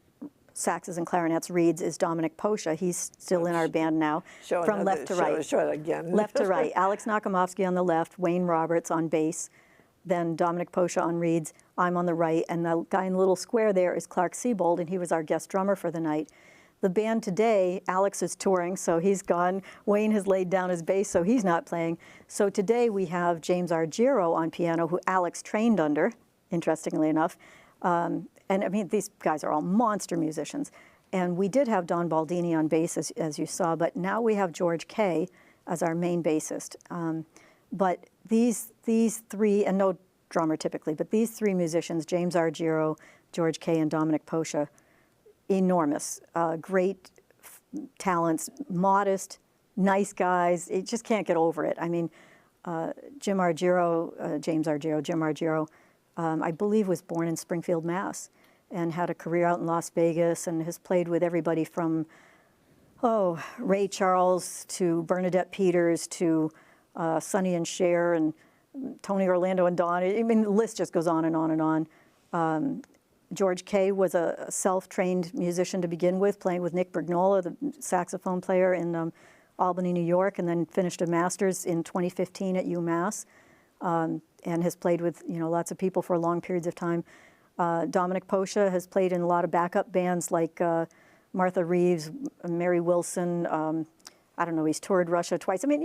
saxes and clarinets, reeds, is Dominic Posha. He's still in our band now, from left to right. Show it again. Left to right. Alex Nakamovsky on the left, Wayne Roberts on bass, then Dominic Posha on reeds, I'm on the right, and the guy in the little square there is Clark Siebold, and he was our guest drummer for the night. The band today, Alex is touring, so he's gone. Wayne has laid down his bass, so he's not playing. So today we have James Argiro on piano, who Alex trained under, interestingly enough. And I mean, these guys are all monster musicians. And we did have Don Baldini on bass, as you saw, but now we have George Kay as our main bassist. But these three, and no drummer typically, but these three musicians, James Argiro, George Kay, and Dominic Posha, enormous, great talents, modest, nice guys. You just can't get over it. I mean, Jim Argiro, I believe was born in Springfield, Mass, and had a career out in Las Vegas, and has played with everybody from, Ray Charles to Bernadette Peters to Sonny and Cher and Tony Orlando and Don. I mean, the list just goes on and on and on. George Kay was a self-trained musician to begin with, playing with Nick Brignola, the saxophone player in Albany, New York, and then finished a master's in 2015 at UMass, and has played with lots of people for long periods of time. Dominic Posha has played in a lot of backup bands like Martha Reeves, Mary Wilson. I don't know, he's toured Russia twice. I mean,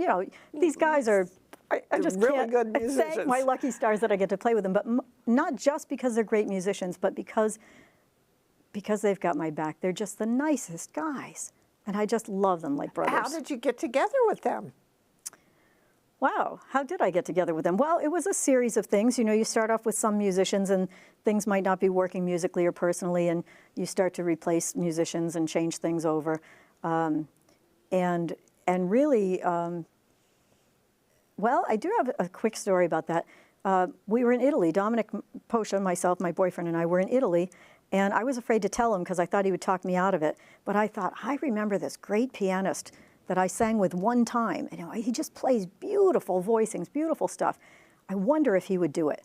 these guys are, I just really can't good musicians. thank my lucky stars that I get to play with them. But not just because they're great musicians, but because they've got my back. They're just the nicest guys. And I just love them like brothers. How did you get together with them? Wow, how did I get together with them? Well, it was a series of things. You start off with some musicians and things might not be working musically or personally, and you start to replace musicians and change things over. And really, well, I do have a quick story about that. We were in Italy. Dominic Posha, myself, my boyfriend, and I were in Italy, and I was afraid to tell him because I thought he would talk me out of it. But I thought, I remember this great pianist that I sang with one time. He just plays beautiful voicings, beautiful stuff. I wonder if he would do it.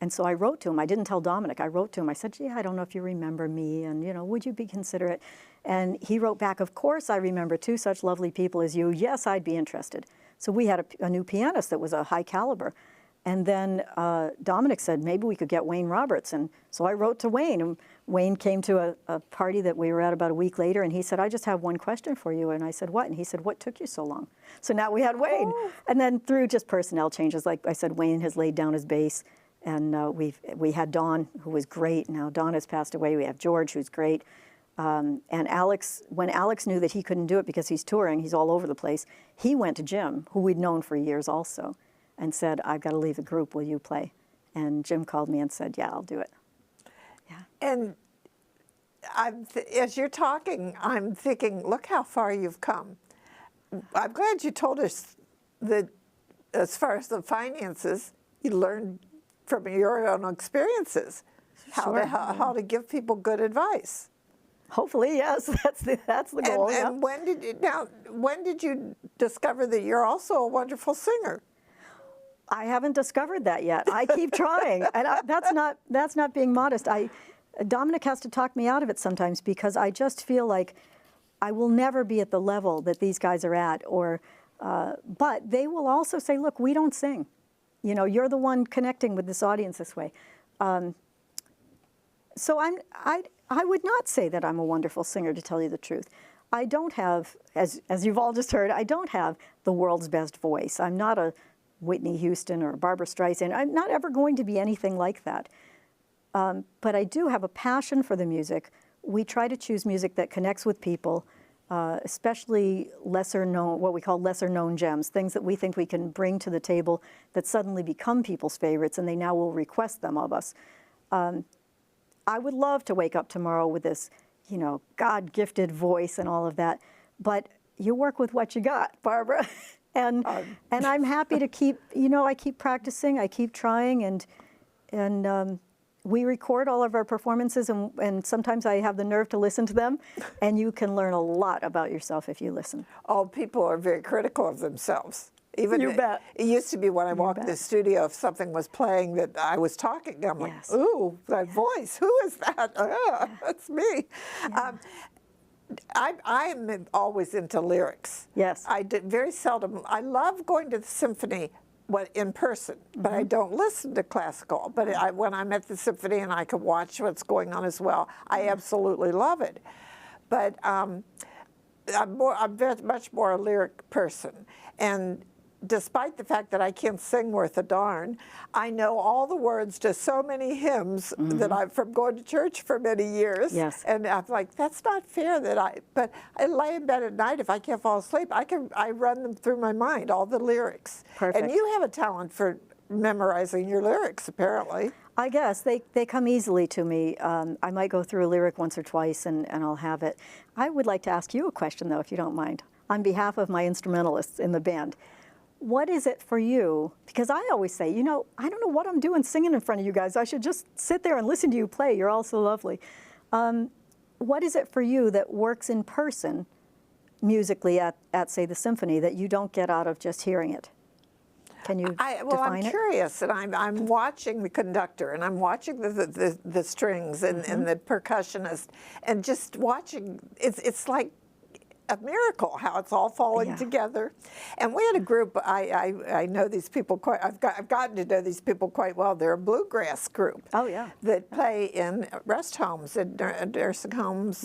And so I wrote to him. I didn't tell Dominic. I wrote to him. I said, "Gee, I don't know if you remember me, and would you be considerate?" And he wrote back, "Of course I remember two such lovely people as you. Yes, I'd be interested." So we had a new pianist that was a high caliber. And then Dominic said, maybe we could get Wayne Roberts. And so I wrote to Wayne. And Wayne came to a party that we were at about a week later, and he said, "I just have one question for you." And I said, "What?" And he said, "What took you so long?" So now we had Wayne. Oh. And then through just personnel changes, like I said, Wayne has laid down his bass. And we had Dawn, who was great. Now Dawn has passed away. We have George, who's great. And Alex, when Alex knew that he couldn't do it because he's touring, he's all over the place, he went to Jim, who we'd known for years also, and said, "I've got to leave the group. Will you play?" And Jim called me and said, "Yeah, I'll do it." Yeah. And as you're talking, I'm thinking, look how far you've come. I'm glad you told us that as far as the finances, you learned from your own experiences how to give people good advice. Hopefully, yes. That's the goal. And when did you discover that you're also a wonderful singer? I haven't discovered that yet. I keep trying, and that's not being modest. Dominic has to talk me out of it sometimes because I just feel like I will never be at the level that these guys are at. But they will also say, "Look, we don't sing. You're the one connecting with this audience this way." So I would not say that I'm a wonderful singer, to tell you the truth. I don't have, as you've all just heard, I don't have the world's best voice. I'm not a Whitney Houston or Barbra Streisand. I'm not ever going to be anything like that. But I do have a passion for the music. We try to choose music that connects with people, especially lesser known, what we call lesser known gems, things that we think we can bring to the table that suddenly become people's favorites and they now will request them of us. I would love to wake up tomorrow with this, God-gifted voice and all of that, but you work with what you got, Barbara. and I'm happy to keep, I keep practicing, I keep trying, and we record all of our performances, and sometimes I have the nerve to listen to them, and you can learn a lot about yourself if you listen. Oh, people are very critical of themselves. Even you bet. It used to be when I walked in the studio, if something was playing that I was talking, I'm like, Yes. "Ooh, that voice, who is that? That's me." Yeah. I am always into lyrics. Yes. I did very seldom. I love going to the symphony in person, but I don't listen to classical. But when I'm at the symphony and I can watch what's going on as well, I absolutely love it. But I'm very much more a lyric person. And despite the fact that I can't sing worth a darn, I know all the words to so many hymns that I've from going to church for many years. Yes. And I'm like, that's not fair but I lay in bed at night, if I can't fall asleep, I run them through my mind, all the lyrics. Perfect. And you have a talent for memorizing your lyrics, apparently. I guess they come easily to me. I might go through a lyric once or twice and I'll have it. I would like to ask you a question, though, if you don't mind, on behalf of my instrumentalists in the band. What is it for you? Because I always say, I don't know what I'm doing singing in front of you guys. I should just sit there and listen to you play. You're all so lovely. What is it for you that works in person musically at say, the symphony that you don't get out of just hearing it? Can you define it? I'm curious, and I'm watching the conductor, and I'm watching the strings and the percussionist, and just watching. It's like a miracle how it's all falling together. And we had a group. I know these people quite. I've gotten to know these people quite well. They're a bluegrass group. Oh yeah. That play in rest homes and nursing homes,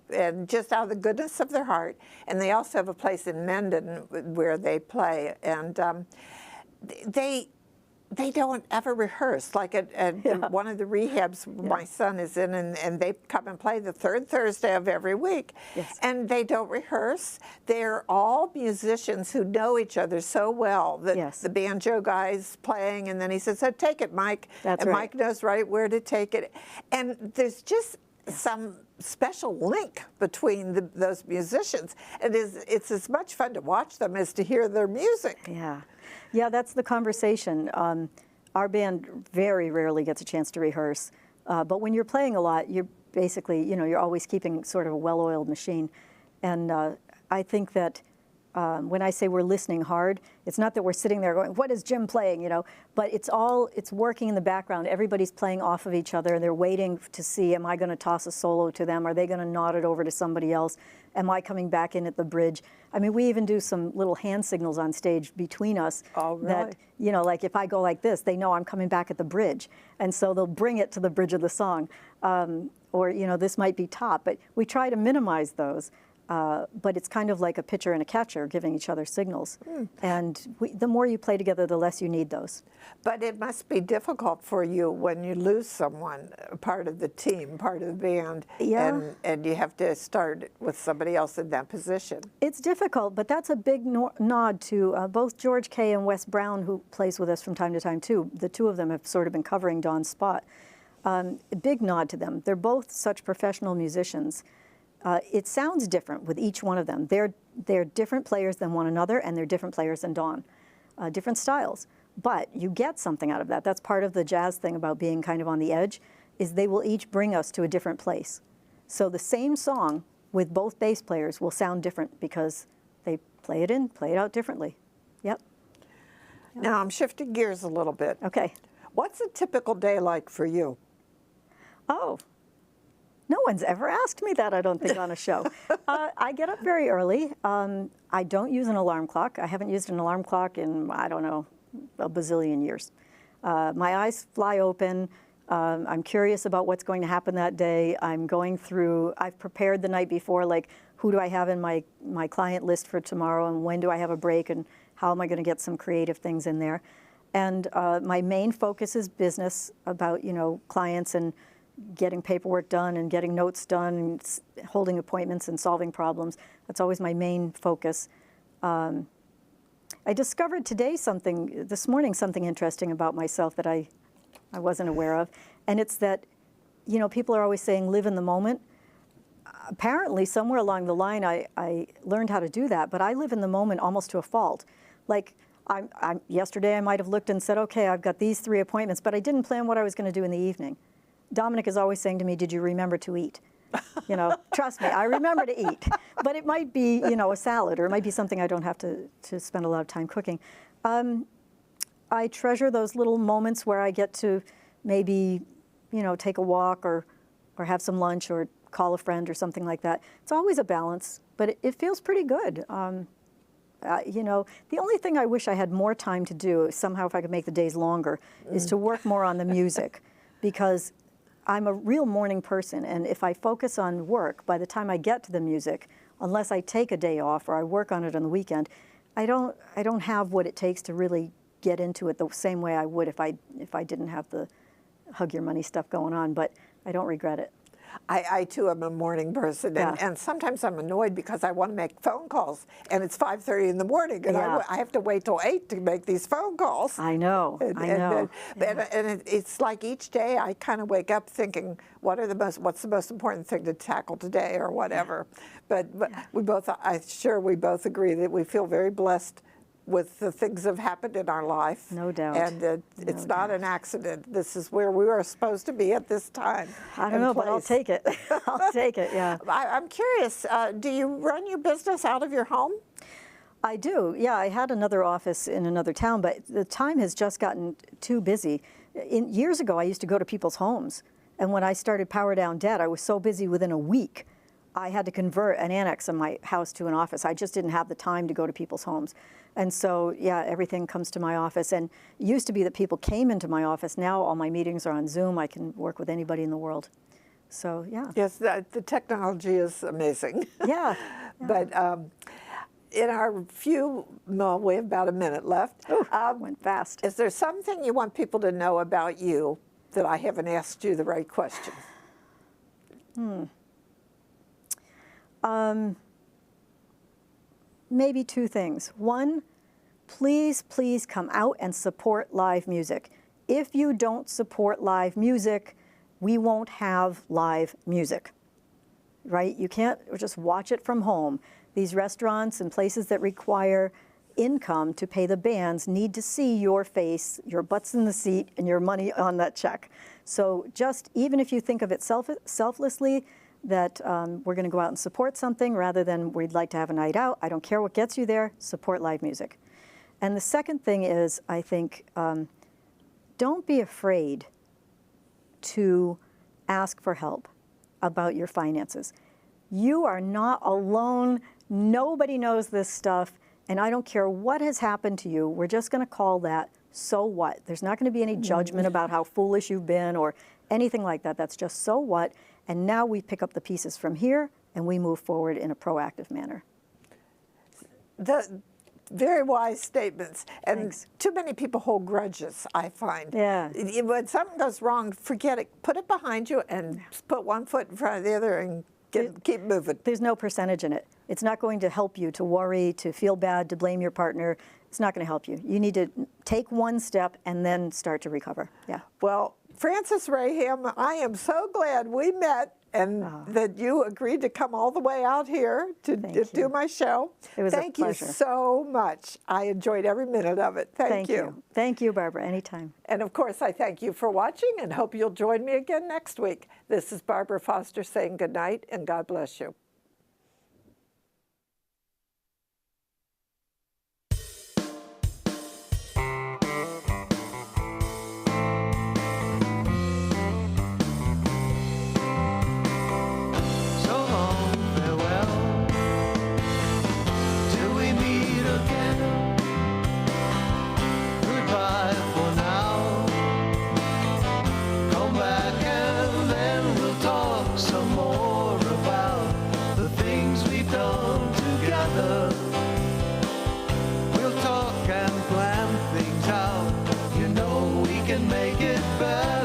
and just out of the goodness of their heart. And they also have a place in Mendon where they play, and they don't ever rehearse. Like at one of the rehabs my son is in, and they come and play the third Thursday of every week. Yes. And they don't rehearse. They're all musicians who know each other so well that the banjo guy's playing, and then he says, "So take it, Mike." That's and right. Mike knows right where to take it. And there's just some special link between those musicians. It's as much fun to watch them as to hear their music. Yeah, that's the conversation. Our band very rarely gets a chance to rehearse, but when you're playing a lot, you're basically, you're always keeping sort of a well-oiled machine. And I think that when I say we're listening hard, it's not that we're sitting there going, what is Jim playing, you know, but it's working in the background. Everybody's playing off of each other. They're waiting to see, am I going to toss a solo to them? Are they going to nod it over to somebody else? Am I coming back in at the bridge? I mean, we even do some little hand signals on stage between us. Oh, really? That, you know, like if I go like this, they know I'm coming back at the bridge. And so they'll bring it to the bridge of the song. Or, you know, this might be top. But we try to minimize those. But it's kind of like a pitcher and a catcher giving each other signals. And the more you play together, the less you need those. But it must be difficult for you when you lose someone, part of the team, part of the band, Yeah. and you have to start with somebody else in that position. It's difficult, but that's a big nod to both George Kay and Wes Brown, who plays with us from time to time too. The two of them have sort of been covering Don's spot. A big nod to them. They're both such professional musicians. It sounds different with each one of them. They're different players than one another, and they're different players than Don. Different styles. But you get something out of that. That's part of the jazz thing about being kind of on the edge, is they will each bring us to a different place. So the same song with both bass players will sound different because they play it in, play it out differently. Yep. Now I'm shifting gears a little bit. Okay. What's a typical day like for you? Oh, no one's ever asked me that, I don't think, on a show. I get up very early. I don't use an alarm clock. I haven't used an alarm clock in, I don't know, a bazillion years. My eyes fly open. I'm curious about what's going to happen that day. I've prepared the night before, like, who do I have in my client list for tomorrow, and when do I have a break, and how am I going to get some creative things in there. And my main focus is business, about, you know, clients and getting paperwork done and getting notes done and holding appointments and solving problems. That's always my main focus. I discovered this morning something interesting about myself that I wasn't aware of. And it's that, you know, people are always saying live in the moment. Apparently somewhere along the line I learned how to do that, but I live in the moment almost to a fault. Like yesterday I might have looked and said, okay, I've got these 3 appointments, but I didn't plan what I was going to do in the evening. Dominic is always saying to me, did you remember to eat? You know, trust me, I remember to eat. But it might be, you know, a salad, or it might be something I don't have to spend a lot of time cooking. I treasure those little moments where I get to maybe, you know, take a walk or have some lunch or call a friend or something like that. It's always a balance, but it feels pretty good. You know, the only thing I wish I had more time to do, somehow if I could make the days longer, is to work more on the music, because I'm a real morning person, and if I focus on work, by the time I get to the music, unless I take a day off or I work on it on the weekend, I don't have what it takes to really get into it the same way I would if I didn't have the hug your money stuff going on, but I don't regret it. I too am a morning person, and sometimes I'm annoyed because I want to make phone calls, and it's 5:30 in the morning, and I have to wait till 8 to make these phone calls. I know, I know. And it's like each day I kind of wake up thinking, what's the most important thing to tackle today, or whatever. But I'm sure we both agree that we feel very blessed with the things that have happened in our life. No doubt. And it's not an accident. This is where we are supposed to be at this time. I don't know, but I'll take it. I'll take it, yeah. I'm curious, do you run your business out of your home? I do, yeah. I had another office in another town, but the time has just gotten too busy. Years ago, I used to go to people's homes. And when I started Power Down Debt, I was so busy within a week, I had to convert an annex in my house to an office. I just didn't have the time to go to people's homes. And so, yeah, everything comes to my office. And it used to be that people came into my office. Now all my meetings are on Zoom. I can work with anybody in the world. So, yeah. Yes, the technology is amazing. Yeah. But in our we have about a minute left. Went fast. Is there something you want people to know about you that I haven't asked you the right question? Maybe 2 things. One, please come out and support live music. If you don't support live music, we won't have live music, right? You can't just watch it from home. These restaurants and places that require income to pay the bands need to see your face, your butts in the seat, and your money on that check. So just, even if you think of it selflessly, that we're going to go out and support something rather than we'd like to have a night out. I don't care what gets you there, support live music. And the second thing is, I think, don't be afraid to ask for help about your finances. You are not alone. Nobody knows this stuff. And I don't care what has happened to you. We're just going to call that so what. There's not going to be any judgment about how foolish you've been or anything like that. That's just so what. And now we pick up the pieces from here and we move forward in a proactive manner. Very wise statements. And Thanks. too many people hold grudges, I find. Yeah. When something goes wrong, forget it. Put it behind you and put one foot in front of the other and keep moving. There's no percentage in it. It's not going to help you to worry, to feel bad, to blame your partner. It's not going to help you. You need to take one step and then start to recover. Yeah. Well, Frances Rahaim, I am so glad we met and that you agreed to come all the way out here to do my show. It was a Thank you pleasure. so much. I enjoyed every minute of it. Thank you. Thank you, Barbara. Anytime. And of course, I thank you for watching and hope you'll join me again next week. This is Barbara Foster saying good night and God bless you. So long, farewell, till we meet again. Goodbye for now. Come back and then we'll talk some more about the things we've done together. We'll talk and plan things out. You know we can make it better.